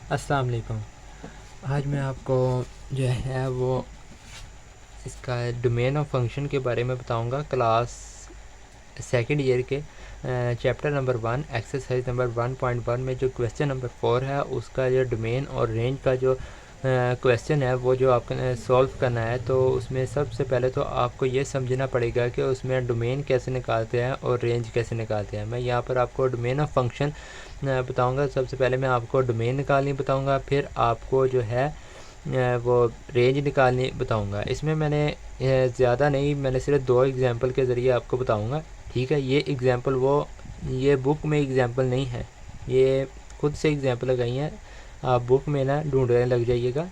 अस्सलाम वालेकुम। आज मैं आपको जो है वो इसका डोमेन ऑफ फंक्शन के बारे में बताऊंगा। क्लास सेकंड ईयर के चैप्टर नंबर 1 एक्सरसाइज नंबर 1.1 में जो क्वेश्चन नंबर 4 है उसका जो डोमेन और रेंज का जो क्वेश्चन है वो जो आपने सॉल्व करना है। तो उसमें सबसे पहले तो आपको ये समझना पड़ेगा कि उसमें डोमेन कैसे निकालते हैं और रेंज कैसे निकालते हैं। मैं यहाँ पर आपको डोमेन ऑफ फंक्शन बताऊंगा। सबसे पहले मैं आपको डोमेन निकालनी बताऊंगा, फिर आपको जो है वो रेंज निकालनी बताऊंगा। इसमें मैंने ज़्यादा नहीं, मैंने सिर्फ 2 एग्जांपल के ज़रिए आपको बताऊंगा। ठीक है, ये एग्जांपल ये बुक में एग्जांपल नहीं है, ये खुद से एग्जांपल लगाई हैं। आप बुक में ना ढूंढने लग जाइएगा,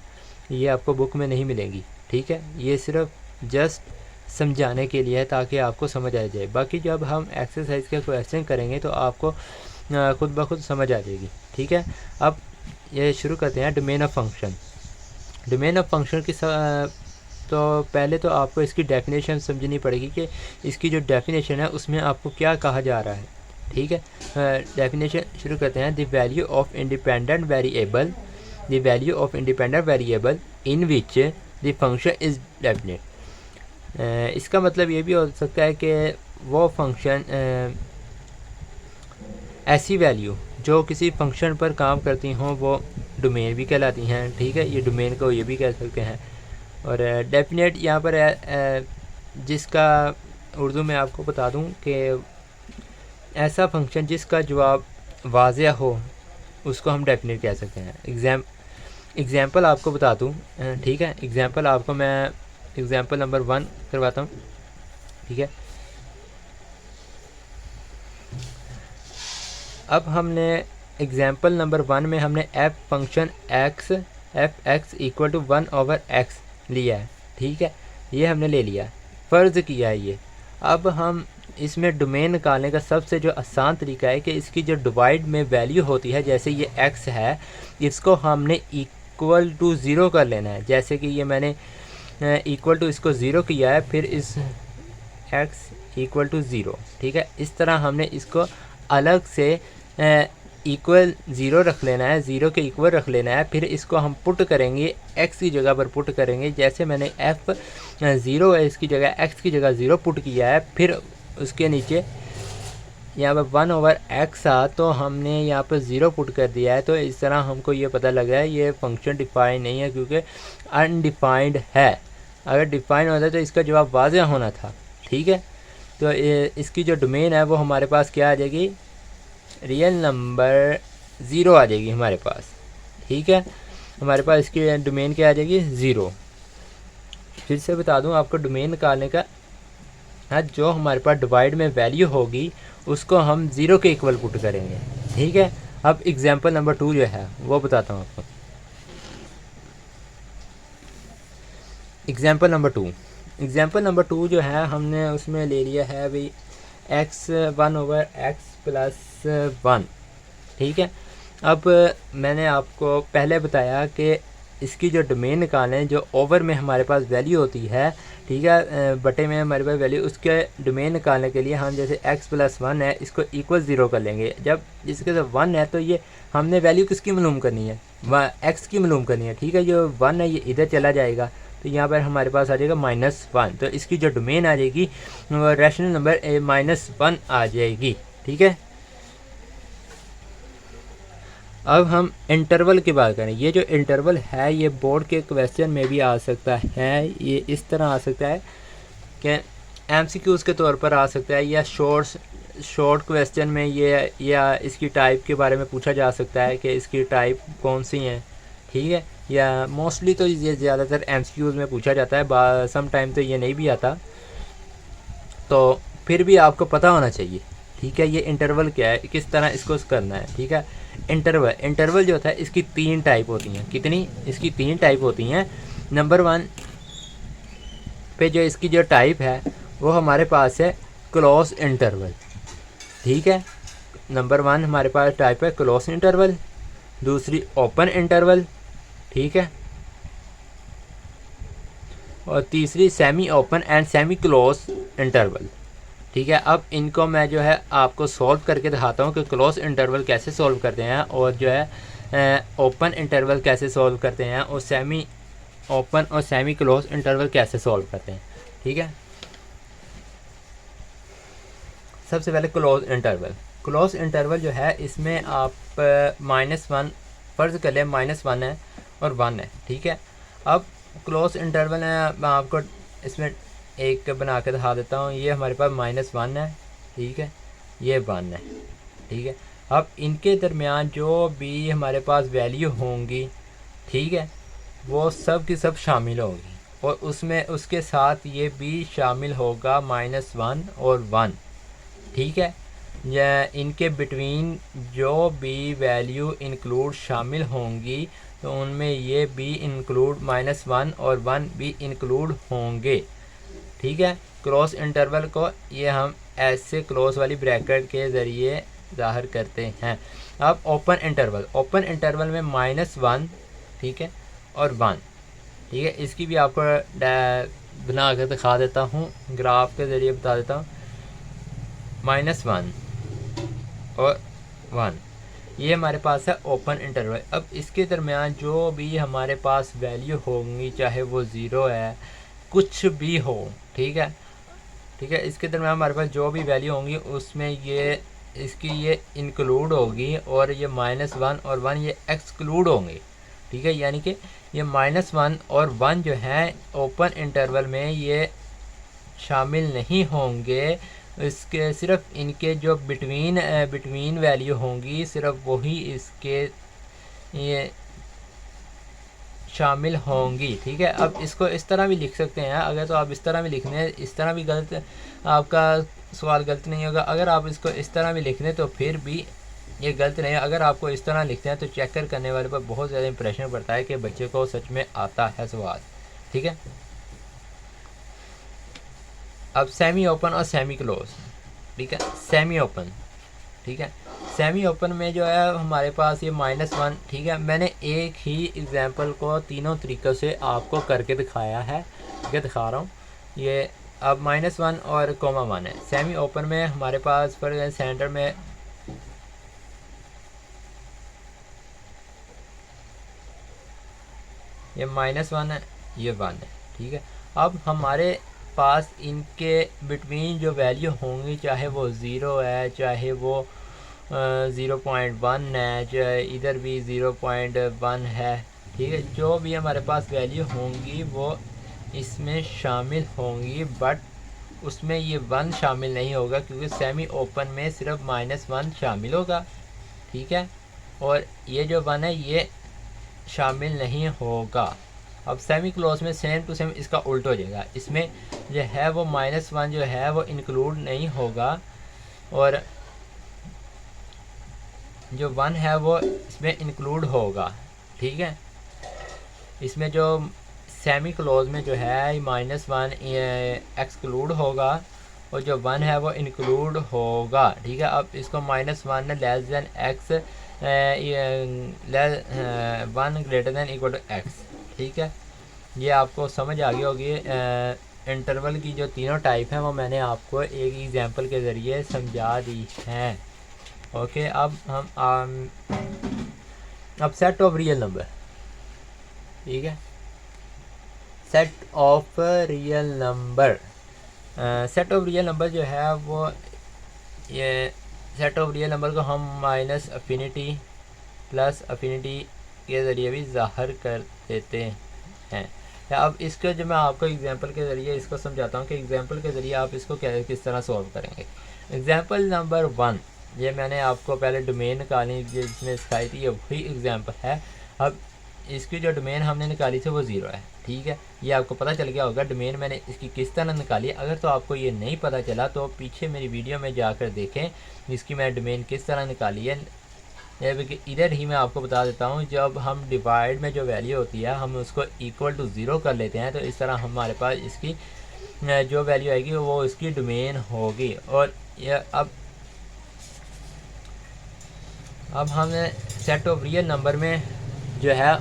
ये आपको बुक में नहीं मिलेंगी। ठीक है, ये सिर्फ जस्ट समझाने के लिए है ताकि आपको समझ आ जाए। बाकी जब हम एक्सरसाइज का क्वेश्चन करेंगे तो आपको खुद ब खुद समझ आ जाएगी। ठीक है, अब ये शुरू करते हैं domain of function. Domain of function की तो पहले तो आपको इसकी डेफिनेशन समझनी पड़ेगी कि इसकी जो डेफिनेशन है उसमें आपको क्या कहा जा रहा है। ठीक है, डेफिनेशन शुरू करते हैं। The value of independent variable, the value of independent variable in which the function is definite. इसका मतलब ये भी हो सकता है कि वो फंक्शन ऐसी वैल्यू जो किसी फंक्शन पर काम करती हों वो डोमेन भी कहलाती हैं। ठीक है, ये डोमेन को ये भी कह सकते हैं। और डेफिनेट यहाँ पर जिसका उर्दू में आपको बता दूं कि ऐसा फंक्शन जिसका जवाब वाज़िया हो उसको हम डेफिनेट कह सकते हैं। एग्ज़ाम्पल आपको बता दूं। ठीक है, एग्ज़ाम्पल आपको मैं एग्ज़ाम्पल नंबर 1 करवाता हूँ। ठीक है, अब हमने एग्ज़ाम्पल नंबर 1 में हमने f function f x equal to 1/x लिया है। ठीक है, ये हमने ले लिया, फ़र्ज़ किया है ये। अब हम इसमें डोमेन निकालने का सबसे जो आसान तरीका है कि इसकी जो डिवाइड में वैल्यू होती है, जैसे ये x है, इसको हमने इक्वल टू 0 कर लेना है। जैसे कि ये मैंने इक्वल टू इसको 0 किया है, फिर इस x इक्वल टू 0। ठीक है, इस तरह हमने इसको अलग से इक्वल 0 रख लेना है, 0 के इक्वल रख लेना है। फिर इसको हम पुट करेंगे, x की जगह पर पुट करेंगे। जैसे मैंने f 0 है इसकी जगह x की जगह 0 पुट किया है, फिर उसके नीचे यहाँ पर 1/x आ तो हमने यहाँ पर 0 पुट कर दिया है। तो इस तरह हमको ये पता लगा है ये फंक्शन डिफाइन नहीं है क्योंकि अनडिफाइंड है। अगर डिफाइन होता तो इसका जवाब वाज़िह होना था। ठीक है, तो इसकी जो डोमेन है वो हमारे पास क्या आ जाएगी, रियल नंबर 0 आ जाएगी हमारे पास। ठीक है, हमारे पास इसकी डोमेन क्या आ जाएगी, 0। फिर से बता दूं आपको डोमेन निकालने का है, जो हमारे पास डिवाइड में वैल्यू होगी उसको हम 0 के इक्वल पुट करेंगे। ठीक है, अब एग्जांपल नंबर 2 जो है वो बताता हूँ आपको। एग्जांपल नंबर 2 जो है हमने उसमें ले लिया है भाई x 1/x + 1। ठीक है, अब मैंने आपको पहले बताया कि इसकी जो डोमेन निकालें, जो ओवर में हमारे पास वैल्यू होती है, ठीक है, बटे में हमारे पास वैल्यू, उसके डोमेन निकालने के लिए हम जैसे x + 1 है इसको इक्वल 0 कर लेंगे। जब इसके साथ 1 है तो ये हमने वैल्यू किसकी मालूम करनी है, x की मालूम करनी है। ठीक है, जो 1 है ये इधर चला जाएगा तो यहाँ पर हमारे पास आ जाएगा -1। तो इसकी जो डोमेन आ जाएगी रैशनल नंबर -1 आ जाएगी। ठीक है, अब हम इंटरवल की बात करें। ये जो इंटरवल है ये बोर्ड के क्वेश्चन में भी आ सकता है। ये इस तरह आ सकता है कि एमसीक्यूज़ के तौर पर आ सकता है, या शॉर्ट क्वेश्चन में ये, या इसकी टाइप के बारे में पूछा जा सकता है कि इसकी टाइप कौन सी हैं। ठीक है, या मोस्टली तो ये ज़्यादातर एमसीक्यूज़ में पूछा जाता है, सम टाइम तो ये नहीं भी आता, तो फिर भी आपको पता होना चाहिए। ठीक है, ये इंटरवल क्या है, किस तरह इसको करना है। ठीक है, इंटरवल जो होता है इसकी 3 टाइप होती हैं। कितनी, इसकी 3 टाइप होती हैं। नंबर 1 पे जो इसकी जो टाइप है वो हमारे पास है क्लोज इंटरवल। ठीक है, नंबर 1 हमारे पास टाइप है क्लोज इंटरवल। दूसरी ओपन इंटरवल। ठीक है, और तीसरी semi open and semi close interval. ठीक है, अब इनको मैं जो है आपको सॉल्व करके दिखाता हूँ कि क्लोज इंटरवल कैसे सॉल्व करते हैं, और जो है ओपन इंटरवल कैसे सॉल्व करते हैं और सेमी ओपन और सेमी क्लोज इंटरवल कैसे सॉल्व करते हैं। ठीक है, सबसे पहले क्लोज इंटरवल जो है इसमें आप -1 फ़र्ज़ कर लें -1 है और 1 है। ठीक है, अब क्लोज इंटरवल है, मैं आपको इसमें एक बना के दिखा देता हूँ। ये हमारे पास -1 है, ठीक है, ये 1 है, ठीक है। अब इनके दरमियान जो भी हमारे पास वैल्यू होंगी, ठीक है, वो सब की सब शामिल होगी और उसमें उसके साथ ये भी शामिल होगा -1 और 1। ठीक है, या इनके बिटवीन जो भी वैल्यू इंक्लूड शामिल होंगी तो उनमें ये भी इंक्लूड -1 और 1 भी इंक्लूड होंगे। ठीक है, क्लोज इंटरवल को ये हम ऐसे क्लोज वाली ब्रैकेट के ज़रिए ज़ाहिर करते हैं। अब ओपन इंटरवल में -1, ठीक है, और 1, ठीक है, इसकी भी आपको बना कर दिखा देता हूँ, ग्राफ के ज़रिए बता देता हूँ। -1 और 1 ये हमारे पास है ओपन इंटरवल। अब इसके दरमियान जो भी हमारे पास वैल्यू होंगी, चाहे वो ज़ीरो है, कुछ भी हो, ठीक है, ठीक है, इसके दरमियान हमारे पास जो भी वैल्यू होंगी उसमें ये इसकी ये इंक्लूड होगी और ये -1 और 1 ये एक्सक्लूड होंगे। ठीक है, यानी कि ये -1 और 1 जो है ओपन इंटरवल में ये शामिल नहीं होंगे। इसके सिर्फ इनके जो बिटवीन वैल्यू होंगी सिर्फ वही इसके ये शामिल होंगी। ठीक है, अब इसको इस तरह भी लिख सकते हैं, अगर तो आप इस तरह भी लिखने, इस तरह भी गलत, आपका सवाल गलत नहीं होगा। अगर आप इसको इस तरह भी लिख लें तो फिर भी ये गलत नहीं है। अगर आपको इस तरह लिखते हैं तो चेक करने वाले पर बहुत ज़्यादा इंप्रेशन पड़ता है कि बच्चे को सच में आता है सवाल। ठीक है, अब सेमी ओपन और सेमी क्लोज। ठीक है, सेमी ओपन, ठीक है, सेमी ओपन में जो है हमारे पास ये -1, ठीक है, मैंने एक ही एग्जांपल को तीनों तरीक़ों से आपको करके दिखाया है, ठीक है, दिखा रहा हूँ। ये अब -1 और -1 है। सेमी ओपन में हमारे पास पर सेंटर में ये -1 है, ये 1 है। ठीक है, अब हमारे पास इनके बिटवीन जो वैल्यू होंगी, चाहे वो 0 है, चाहे वो 0.1 है, चाहे इधर भी 0.1 है, ठीक है, जो भी हमारे पास वैल्यू होंगी वो इसमें शामिल होंगी, बट उसमें ये 1 शामिल नहीं होगा क्योंकि सेमी ओपन में सिर्फ -1 शामिल होगा। ठीक है, और ये जो 1 है ये शामिल नहीं होगा। अब सेमी क्लोज में सेम टू सेम इसका उल्टा हो जाएगा, इसमें जो है वो -1 जो है वो इंक्लूड नहीं होगा और जो 1 है वो इसमें इंक्लूड होगा। ठीक है, इसमें जो सेमी क्लोज में जो है -1 एक्सक्लूड होगा और जो 1 है वो इंक्लूड होगा। ठीक है, अब इसको -1 less than x 1 greater than equal to x। ठीक है, ये आपको समझ आ गई होगी। इंटरवल की जो तीनों टाइप हैं वो मैंने आपको एक एग्जांपल के ज़रिए समझा दी हैं। ओके, अब हम अब सेट ऑफ रियल नंबर, ठीक है, set of real number, set of real number जो है वो ये सेट ऑफ रियल नंबर को हम माइनस अफिनिटी प्लस अफिनिटी के ज़रिए भी ज़ाहिर कर देते हैं। अब इसका जो मैं आपको एग्जांपल के ज़रिए इसको समझाता हूँ कि एग्जांपल के ज़रिए आप इसको किस तरह सॉल्व करेंगे। एग्जांपल नंबर 1, ये मैंने आपको पहले डोमेन निकाली जिसमें सिखाई थी, ये वही एग्जांपल है। अब इसकी जो डोमेन हमने निकाली थी वो 0 है। ठीक है, ये आपको पता चल गया होगा डोमेन मैंने इसकी किस तरह निकाली। अगर तो आपको ये नहीं पता चला तो पीछे मेरी वीडियो में जाकर देखें इसकी मैंने डोमेन किस तरह निकाली है। इधर ही मैं आपको बता देता हूँ, जब हम डिवाइड में जो वैल्यू होती है हम उसको इक्वल टू 0 कर लेते हैं तो इस तरह हमारे पास इसकी जो वैल्यू आएगी वो इसकी डोमेन होगी। और ये अब हमें सेट ऑफ रियल नंबर में जो है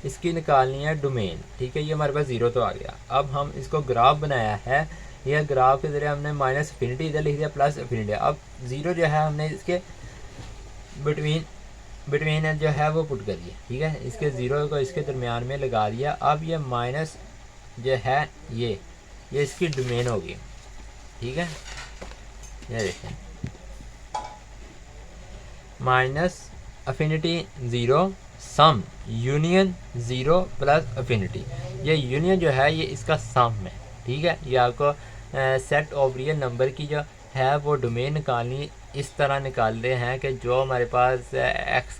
इसकी निकालनी है डोमेन। ठीक है, ये हमारे पास 0 तो आ गया। अब हम इसको ग्राफ बनाया है, यह ग्राफ के ज़रिए हमने माइनस अफिनिटी इधर लिख दिया प्लस अफिनिटी। अब 0 जो है हमने इसके बिटवीन बिटवीन जो है वो पुट कर दिया, ठीक है, इसके ज़ीरो को इसके दरमियान में लगा दिया। अब ये माइनस जो है ये इसकी डोमेन होगी, ठीक है, ये देखें माइनस अफिनिटी ज़ीरो सम यूनियन ज़ीरो प्लस अफिनिटी, ये यूनियन जो है ये इसका सम है, ठीक है। ये आपको सेट ऑफ रियल नंबर की जो है वो डोमेन निकालनी इस तरह निकाल रहे हैं कि जो हमारे पास एक्स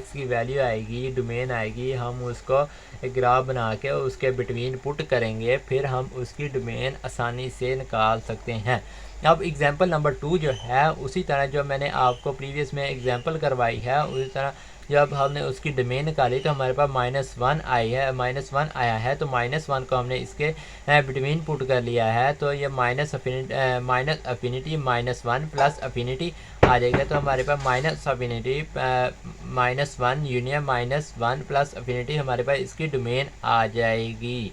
की वैल्यू आएगी, डोमेन आएगी, हम उसको ग्राफ बना के उसके बिटवीन पुट करेंगे, फिर हम उसकी डोमेन आसानी से निकाल सकते हैं। अब एग्जांपल नंबर 2 जो है उसी तरह जो मैंने आपको प्रीवियस में एग्जांपल करवाई है उसी तरह जब हमने उसकी डोमेन निकाली तो हमारे पास -1 आया है, तो -1 को हमने इसके बिटवीन पुट कर लिया है, तो ये माइनस अफिनिटी -1 प्लस अफिनिटी आ जाएगा, तो हमारे पास minus infinity -1 union -1 plus infinity हमारे पास इसकी डोमेन आ जाएगी।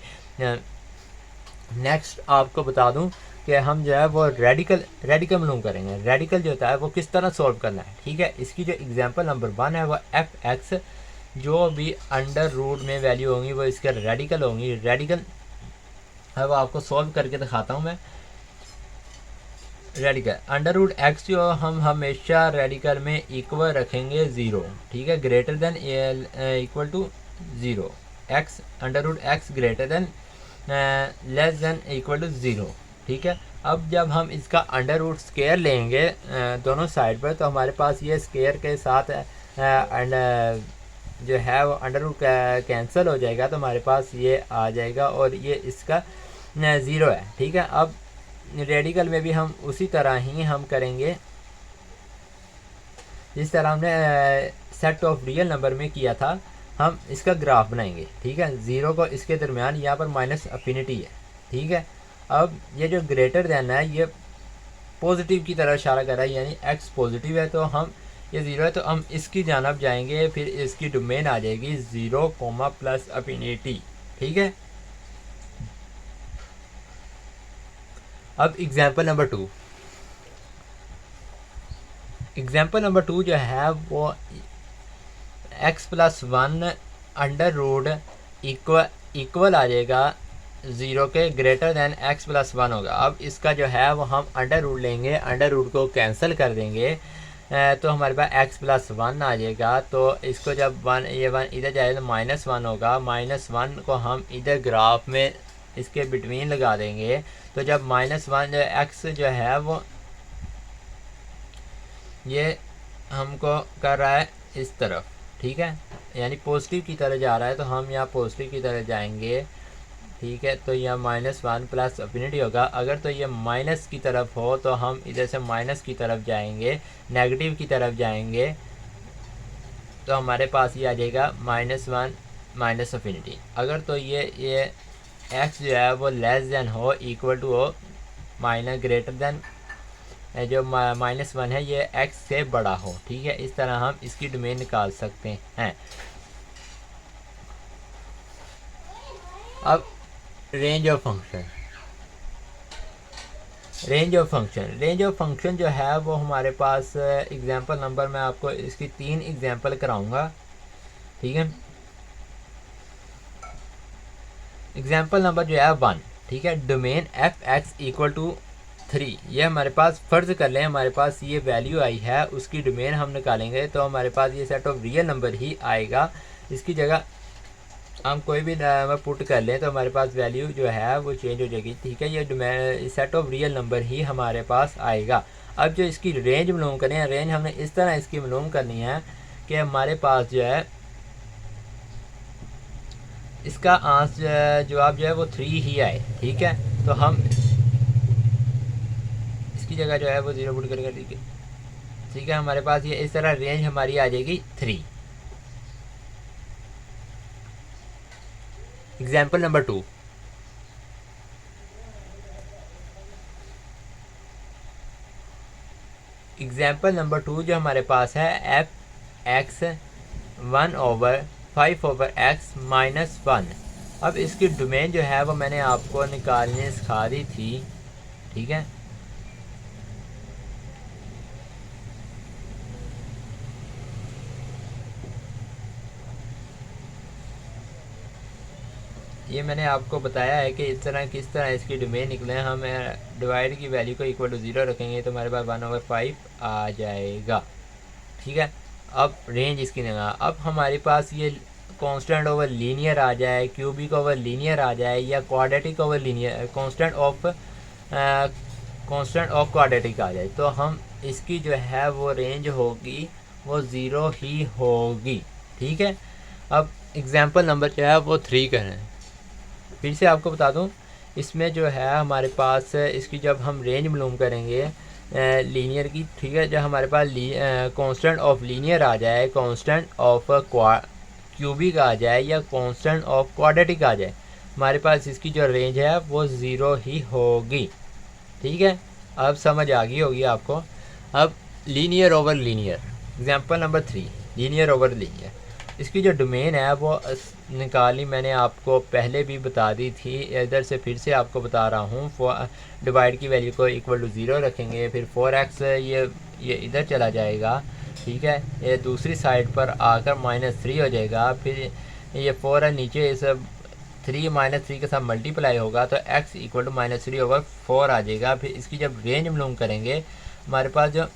नेक्स्ट आपको बता दूं कि हम जो है वो रेडिकल मालूम करेंगे। रेडिकल जो होता है वो किस तरह सॉल्व करना है, ठीक है। इसकी जो एग्जांपल नंबर 1 है वो एफ एक्स जो भी अंडर रूट में वैल्यू होंगी वो इसके रेडिकल होंगी। रेडिकल है वो आपको सॉल्व करके दिखाता हूँ मैं। रेडिकल अंडर रूट एक्स जो हम हमेशा रेडिकल में इक्वल रखेंगे 0, ठीक है, greater than equal to 0, x under root x greater than less than equal to 0, ठीक है। अब जब हम इसका अंडर रूट स्केयर लेंगे दोनों साइड पर, तो हमारे पास ये स्केयर के साथ जो है वो अंडर रूट कैंसिल हो जाएगा, तो हमारे पास ये आ जाएगा और ये इसका 0 है, ठीक है। अब रेडिकल में भी हम उसी तरह ही हम करेंगे जिस तरह हमने सेट ऑफ रियल नंबर में किया था। हम इसका ग्राफ बनाएंगे, ठीक है, 0 को इसके दरमियान यहाँ पर माइनस अफिनिटी है, ठीक है। अब ये जो ग्रेटर देन है ये पॉजिटिव की तरह इशारा कर रहा है, यानी एक्स पॉजिटिव है, तो हम ये 0 है तो हम इसकी जानब जाएंगे, फिर इसकी डोमेन आ जाएगी 0 प्लस अफिनिटी, ठीक है। अब एग्जाम्पल नंबर 2, एग्जाम्पल नंबर 2 जो है वो x+1 अंडर रूट इक्वल आ जाएगा 0 के, ग्रेटर देन x+1 होगा। अब इसका जो है वो हम अंडर रूट लेंगे, अंडर रूट को कैंसिल कर देंगे, तो हमारे पास x+1 आ जाएगा। तो इसको जब 1 इधर जाए तो -1 होगा, -1 को हम इधर ग्राफ में इसके बिटवीन लगा देंगे, तो जब -1 एक्स जो है वो ये हमको कर रहा है इस तरफ, ठीक है, यानी पॉजिटिव की तरह जा रहा है, तो हम यहाँ पॉजिटिव की तरह जाएंगे, ठीक है। तो यह -1 प्लस अफिनिटी होगा। अगर तो ये माइनस की तरफ हो तो हम इधर से माइनस की तरफ जाएंगे, नेगेटिव की तरफ जाएंगे, तो हमारे पास ये आ जाएगा -1 माइनस अफिनिटी। अगर तो ये एक्स जो है वो लेस देन हो, इक्वल टू हो, माइनस ग्रेटर देन जो -1 है ये x से बड़ा हो, ठीक है। इस तरह हम इसकी डोमेन निकाल सकते हैं। अब range of function, range of function जो है वो हमारे पास एग्जांपल नंबर मैं आपको इसकी 3 एग्जांपल कराऊंगा, ठीक है। एग्जांपल नंबर जो है 1, ठीक है, domain f x equal to 3, ये हमारे पास फ़र्ज़ कर लें हमारे पास ये वैल्यू आई है, उसकी डोमेन हम निकालेंगे तो हमारे पास ये सेट ऑफ रियल नंबर ही आएगा। इसकी जगह हम कोई भी नंबर पुट कर लें तो हमारे पास वैल्यू जो है वो चेंज हो जाएगी, ठीक है। ये domain set of real number ही हमारे पास आएगा। अब जो इसकी रेंज मालूम करें, रेंज हमने इस तरह इसकी मालूम करनी है कि हमारे पास जो है इसका जवाब जो है वो 3 ही आए, ठीक है। तो हम इसकी जगह जो है वो 0 पुट करेंगे, ठीक है। हमारे पास ये इस तरह रेंज हमारी आ जाएगी 3। एग्जाम्पल नंबर 2, एग्जाम्पल नंबर 2 जो हमारे पास है एफ एक्स 1/5/x -1। अब इसकी डोमेन जो है वो मैंने आपको निकालने सिखा दी थी, ठीक है। ये मैंने आपको बताया है कि इस तरह किस तरह इसकी डोमेन निकले। हम डिवाइड की वैल्यू को इक्वल टू 0 रखेंगे तो हमारे पास 1/5 आ जाएगा। ठीक है, अब रेंज इसकी निकालना। अब हमारे पास ये कांस्टेंट ओवर लीनियर आ जाए, क्यूबिक ओवर लीनियर आ जाए, या quadratic over linear, constant of quadratic आ जाए, तो हम इसकी जो है वो रेंज होगी वो 0 ही होगी। ठीक है, अब एग्जांपल नंबर जो है वो 3 करें। फिर से आपको बता दूं, इसमें जो है हमारे पास इसकी जब हम रेंज मालूम करेंगे लीनियर की, ठीक है, जब हमारे पास कांस्टेंट ऑफ लीनियर आ जाए, कांस्टेंट ऑफ क्यूबिक आ जाए, या कांस्टेंट ऑफ क्वाड्रेटिक आ जाए, हमारे पास इसकी जो रेंज है वो 0 ही होगी। ठीक है, अब समझ आ गई होगी आपको। अब linear over linear, example number 3, linear over linear. इसकी जो डोमेन है वो निकाली मैंने आपको पहले भी बता दी थी, इधर से फिर से आपको बता रहा हूँ। डिवाइड की वैल्यू को इक्वल टू 0 रखेंगे, फिर 4x ये इधर चला जाएगा। ठीक है, ये दूसरी साइड पर आकर -3 हो जाएगा। फिर ये 4 है नीचे, इस 3 -3 के साथ मल्टीप्लाई होगा तो x इक्वल टू -3/4 आ जाएगा। फिर इसकी जब रेंज मालूम करेंगे, हमारे पास जो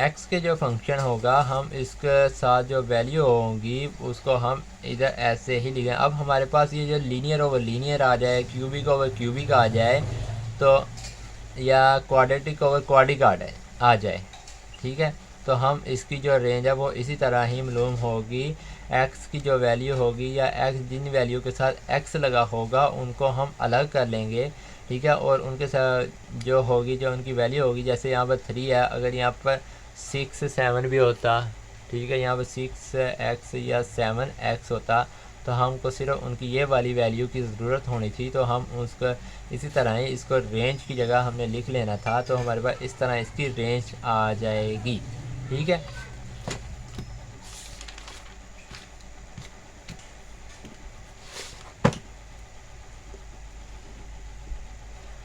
x के जो फंक्शन होगा, हम इसके साथ जो वैल्यू होगी उसको हम इधर ऐसे ही लिखें। अब हमारे पास ये जो लीनियर ओवर लीनियर आ जाए, क्यूबिक ओवर क्यूबिक आ जाए, तो या क्वाड्रेटिक ओवर क्वाड्रिक आ जाए। ठीक है, तो हम इसकी जो रेंज है वो इसी तरह ही मालूम होगी। x की जो वैल्यू होगी, या x जिन वैल्यू के साथ x लगा होगा उनको हम अलग कर लेंगे। ठीक है, और उनके साथ जो होगी, जो उनकी वैल्यू होगी, जैसे यहाँ पर 3 है, अगर यहाँ पर 6 7 भी होता, ठीक है, यहाँ पर 6x या 7x होता, तो हमको सिर्फ उनकी ये वाली वैल्यू की ज़रूरत होनी थी। तो हम उसको इसी तरह ही इसको रेंज की जगह हमने लिख लेना था, तो हमारे पास इस तरह इसकी रेंज आ जाएगी। ठीक है,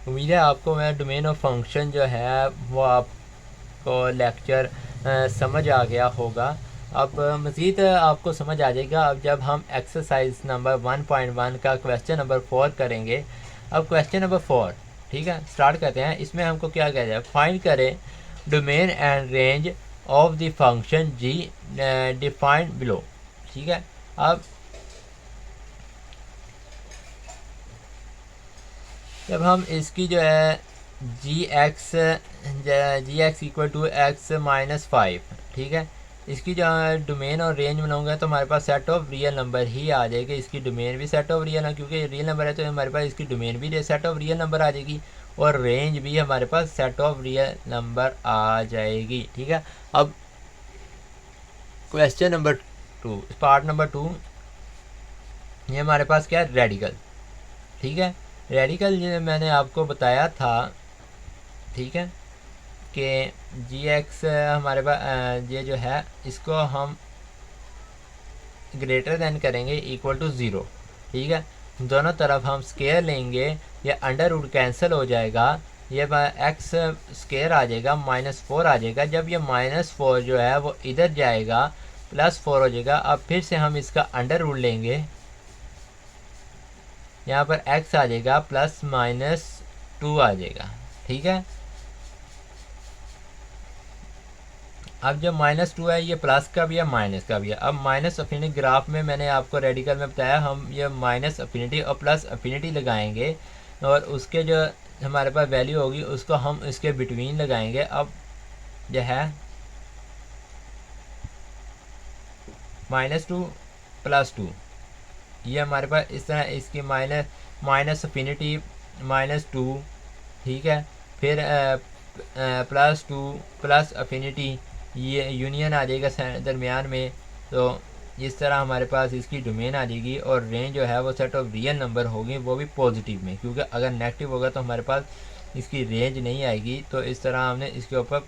उम्मीद है आपको मैं डोमेन ऑफ फंक्शन जो है वो आपको लेक्चर समझ आ गया होगा। अब मज़ीद आपको समझ आ जाएगा अब जब हम एक्सरसाइज नंबर 1.1 का क्वेश्चन नंबर 4 करेंगे। अब क्वेश्चन नंबर 4, ठीक है, स्टार्ट करते हैं। इसमें हमको क्या कहते हैं, फाइंड करें domain and range of the function g defined below. ठीक है, अब जब हम इसकी जो है g x equal to x -5, ठीक है, इसकी जो डोमेन और रेंज बनाऊंगा तो हमारे पास सेट ऑफ रियल नंबर ही आ जाएगी। इसकी डोमेन भी सेट ऑफ रियल है, क्योंकि रियल नंबर है तो हमारे पास इसकी डोमेन भी सेट ऑफ रियल नंबर आ जाएगी, और रेंज भी हमारे पास सेट ऑफ रियल नंबर आ जाएगी। ठीक है, अब क्वेश्चन नंबर 2, पार्ट नंबर 2, ये हमारे पास क्या है, रेडिकल। ठीक है, रेडिकल जो मैंने आपको बताया था, ठीक है, कि जी एक्स हमारे पास ये जो है इसको हम ग्रेटर देन करेंगे इक्वल टू 0। ठीक है, दोनों तरफ हम स्केयर लेंगे, ये अंडर रूट कैंसिल हो जाएगा, ये एक्स स्केयर आ जाएगा, -4 आ जाएगा। जब ये -4 जो है वो इधर जाएगा, +4 हो जाएगा। अब फिर से हम इसका अंडर रूट लेंगे, यहाँ पर x आ जाएगा, +-2 आ जाएगा। ठीक है, अब जो -2 है ये प्लस का भी है माइनस का भी है। अब माइनस अफिनिटी ग्राफ में मैंने आपको रेडिकल में बताया, हम ये माइनस अफिनिटी और प्लस अफिनिटी लगाएंगे, और उसके जो हमारे पास वैल्यू होगी उसको हम इसके बिटवीन लगाएंगे। अब जो है -2 +2, ये हमारे पास इस तरह इसकी माइनस अफिनिटी -2, ठीक है, फिर +2 प्लस अफिनिटी, ये यूनियन आ जाएगा दरमियान में। तो इस तरह हमारे पास इसकी डोमेन आ जाएगी, और रेंज जो है वो सेट ऑफ रियल नंबर होगी, वो भी पॉजिटिव में, क्योंकि अगर नेगेटिव होगा तो हमारे पास इसकी रेंज नहीं आएगी। तो इस तरह हमने इसके ऊपर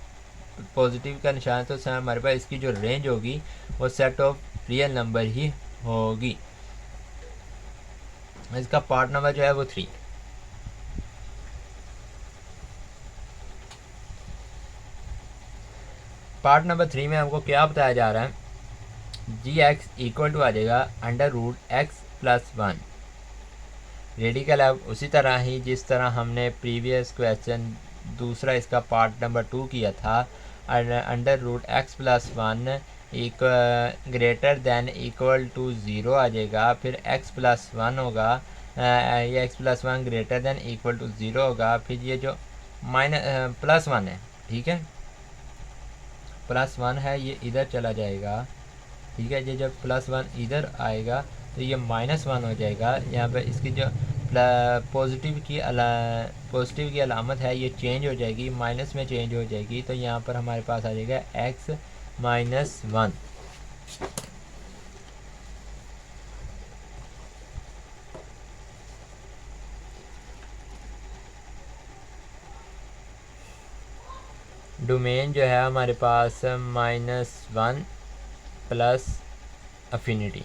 पॉजिटिव का निशान, तो हमारे पास इसकी जो रेंज होगी वो सेट ऑफ रियल नंबर ही होगी। इसका पार्ट नंबर जो है वो 3। पार्ट नंबर 3 में हमको क्या बताया जा रहा है, जी एक्स इक्वल टू आ जाएगा under root x plus 1। Radical अब उसी तरह ही जिस तरह हमने प्रीवियस क्वेश्चन दूसरा इसका पार्ट नंबर 2 किया था, अंडर रूट एक्स प्लस 1 एक ग्रेटर दैन इक्वल टू 0 आ जाएगा, फिर एक्स प्लस 1 होगा, ये x plus 1 greater than equal to 0 होगा, फिर ये जो माइनस प्लस 1 है, ठीक है, प्लस 1 है ये इधर चला जाएगा, ठीक है, ये जब प्लस 1 इधर आएगा तो ये माइनस 1 हो जाएगा। यहाँ पे इसकी जो पॉजिटिव की अलामत है ये चेंज हो जाएगी, माइनस में चेंज हो जाएगी, तो यहाँ पर हमारे पास आ जाएगा एक्स माइनस 1। डोमेन जो है हमारे पास -1 प्लस अफिनिटी,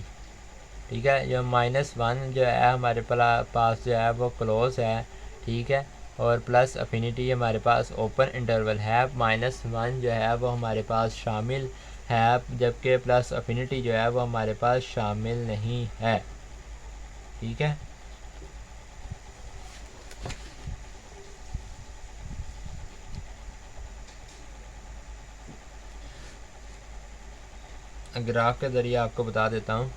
ठीक है, जो -1 जो है हमारे पास जो है वो क्लोज है, ठीक है, और प्लस अफिनिटी हमारे पास ओपन इंटरवल है। -1 जो है वो हमारे पास शामिल है, जबकि प्लस अफिनिटी जो है वो हमारे पास शामिल नहीं है, ठीक है। ग्राफ के ज़रिए आपको बता देता हूँ।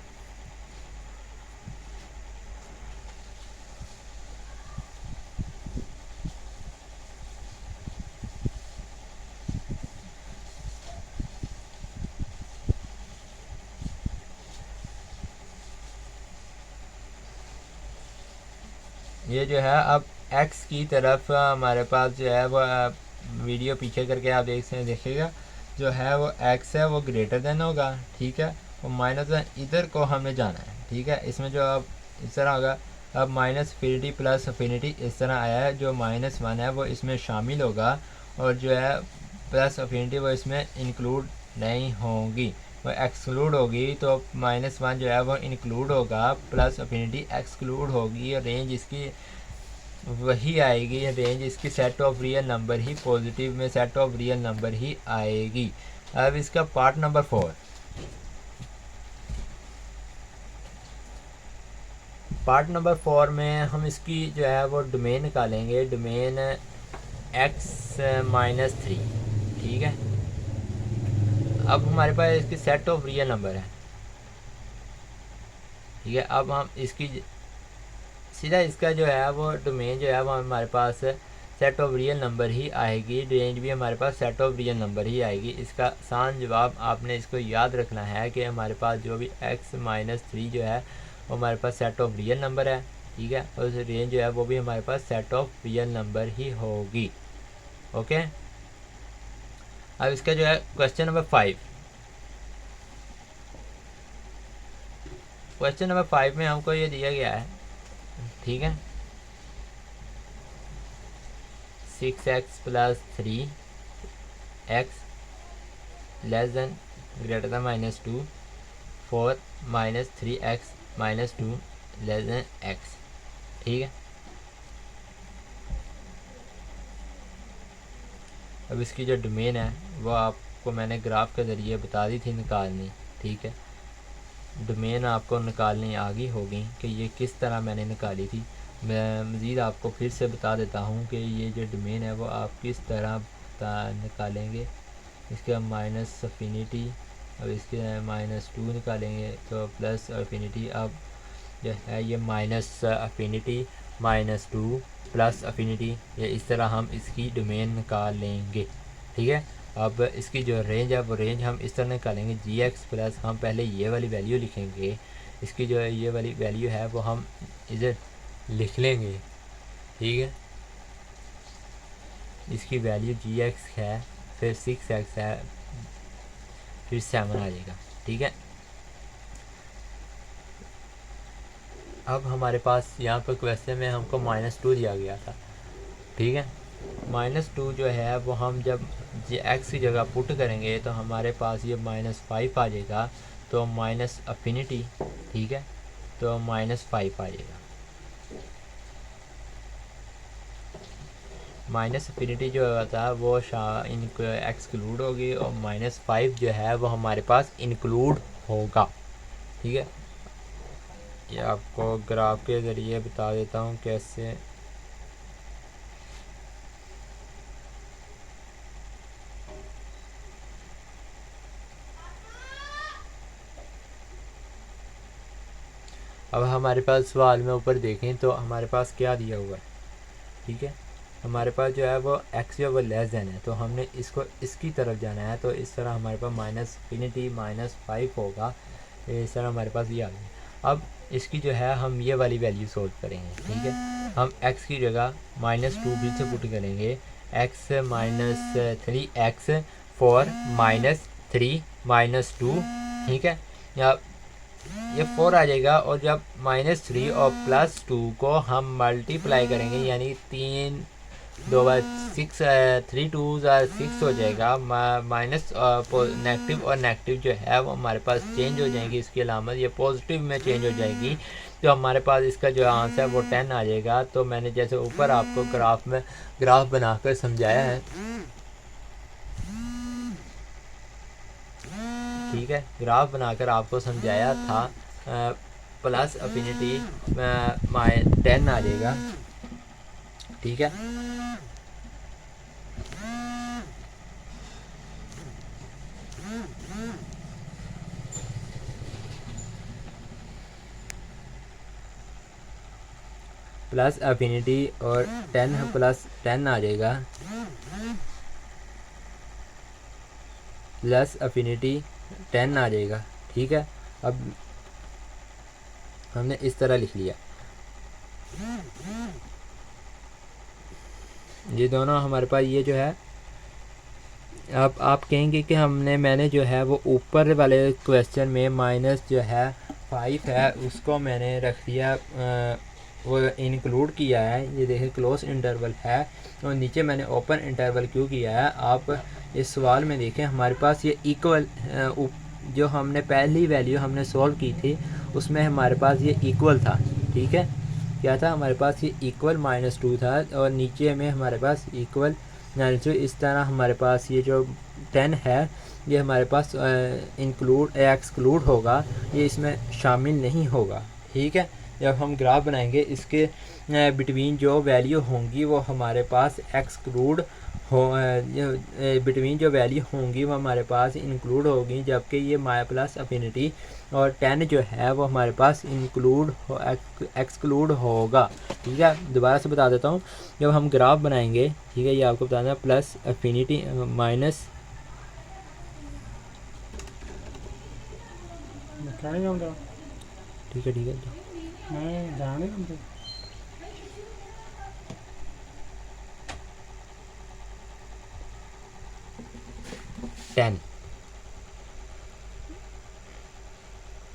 ये जो है अब x की तरफ हमारे पास जो है वो वीडियो पीछे करके आप देखिएगा, जो है वो x है वो ग्रेटर देन होगा, ठीक है, और -1 इधर को हमें जाना है, ठीक है। इसमें जो अब इस तरह होगा, अब माइनस अफिनिटी प्लस अफिनिटी इस तरह आया है, जो -1 है वो इसमें शामिल होगा, और जो है प्लस अफिनिटी वो इसमें इंक्लूड नहीं होगी, वो एक्सक्लूड होगी। तो -1 जो है वो इंक्लूड होगा, प्लस अफिनिटी एक्सक्लूड होगी, और रेंज इसकी वही आएगी, रेंज इसकी set of real number he, positive में सेट ऑफ रियल नंबर ही आएगी। अब इसका पार्ट नंबर 4, पार्ट नंबर 4 में हम इसकी जो है वो डोमेन निकालेंगे, डोमेन x-3, ठीक है। अब हमारे पास इसकी सेट ऑफ रियल नंबर है, ठीक है। अब हम इसकी सीधा इसका जो है वो डोमेन जो है वो हमारे पास सेट ऑफ रियल नंबर ही आएगी, रेंज भी हमारे पास सेट ऑफ रियल नंबर ही आएगी। इसका आसान जवाब आपने इसको याद रखना है कि हमारे पास जो भी x-3 जो है वो हमारे पास सेट ऑफ रियल नंबर है, ठीक है, और उस रेंज जो है वो भी हमारे पास सेट ऑफ रियल नंबर ही होगी, ओके। अब इसका जो है क्वेश्चन नंबर 5, क्वेश्चन नंबर 5 में हमको ये दिया गया है, ठीक है, 6x plus 3x less than greater than -2 4 -3x -2 less than x, ठीक है। अब इसकी जो डोमेन है वो आपको मैंने ग्राफ के ज़रिए बता दी थी निकालनी, ठीक है। डोमेन आपको निकालनी आ गई होगी कि ये किस तरह मैंने निकाली थी। मैं मज़ीद आपको फिर से बता देता हूँ कि ये जो डोमेन है वो आप किस तरह निकालेंगे। इसके माइनस अफिनिटी, अब इसके -2 निकालेंगे तो प्लस अफिनिटी, अब जो है ये माइनस अफिनिटी -2 प्लस अफिनिटी, ये इस तरह हम इसकी डोमेन निकाल लेंगे, ठीक है। अब इसकी जो रेंज है वो रेंज हम इस तरह निकालेंगे, g(x) प्लस हम पहले ये वाली वैल्यू लिखेंगे, इसकी जो ये वाली वैल्यू है वो हम इधर लिख लेंगे, ठीक है। इसकी वैल्यू g(x) है, फिर 6x है, फिर 7 आ जाएगा, ठीक है। अब हमारे पास यहाँ पर क्वेश्चन में हमको -2 दिया गया था, ठीक है। -2 जो है वो हम जब x की जगह पुट करेंगे तो हमारे पास ये -5 आ जाएगा, तो माइनस अफिनिटी, ठीक है, तो -5 आ जाएगा। माइनस अफिनिटी जो होता है वो इनको एक्सक्लूड होगी और -5 जो है वो हमारे पास इंक्लूड होगा। ठीक है, ये आपको ग्राफ के ज़रिए बता देता हूँ कैसे। अब हमारे पास सवाल में ऊपर देखें तो हमारे पास क्या दिया हुआ है। ठीक है, हमारे पास जो है वो एक्स जो वो लेस देन है, तो हमने इसको इसकी तरफ जाना है, तो इस तरह हमारे पास -5 होगा। इस तरह हमारे पास ये आ गया। अब इसकी जो है हम ये वाली वैल्यू सोल्व करेंगे। ठीक है, हम x की जगह -2 फिर से पुट करेंगे, x -3 x 4 -3 -2। ठीक है, या ये 4 आ जाएगा, और जब -3 और +2 को हम मल्टीप्लाई करेंगे यानी 3 2 बार 6 3 2 6 हो जाएगा। माइनस नेगेटिव और नेगेटिव जो है वो हमारे पास चेंज हो जाएंगी, इसकी अलामत ये पॉजिटिव में चेंज हो जाएगी, तो हमारे पास इसका जो आंसर है वो 10 आ जाएगा। तो मैंने जैसे ऊपर आपको ग्राफ बनाकर समझाया है। ठीक है, ग्राफ बनाकर आपको समझाया था। प्लस अफिनिटी 10 आ जाएगा। ठीक है, प्लस अफिनिटी और 10 प्लस 10 आ जाएगा, प्लस अफिनिटी 10 आ जाएगा। ठीक है, अब हमने इस तरह लिख लिया। ये दोनों हमारे पास ये जो है, अब आप कहेंगे कि मैंने जो है वो ऊपर वाले क्वेश्चन में माइनस जो है 5 है उसको मैंने रख दिया, वो इंक्लूड किया है। ये देखिए क्लोज इंटरवल है, और नीचे मैंने ओपन इंटरवल क्यों किया है। आप इस सवाल में देखें, हमारे पास ये इक्वल, जो हमने पहली वैल्यू हमने सॉल्व की थी उसमें हमारे पास ये इक्वल था। ठीक है, क्या था हमारे पास ये इक्वल -2 था, और नीचे में हमारे पास इक्वल जो इस तरह हमारे पास ये जो 10 है ये हमारे पास एक्सक्लूड होगा, ये इसमें शामिल नहीं होगा। ठीक है, जब हम ग्राफ बनाएंगे इसके बिटवीन जो वैल्यू होंगी वो हमारे पास एक्सक्लूड हो, बिटवीन जो वैल्यू होंगी वो हमारे पास इंक्लूड होगी, जबकि ये प्लस अफिनिटी और 10 जो है वो हमारे पास एक्सक्लूड होगा। ठीक है, दोबारा से बता देता हूँ, जब हम ग्राफ बनाएंगे, ठीक है, ये आपको बताना है, प्लस अफिनिटी माइनस ठीक है 10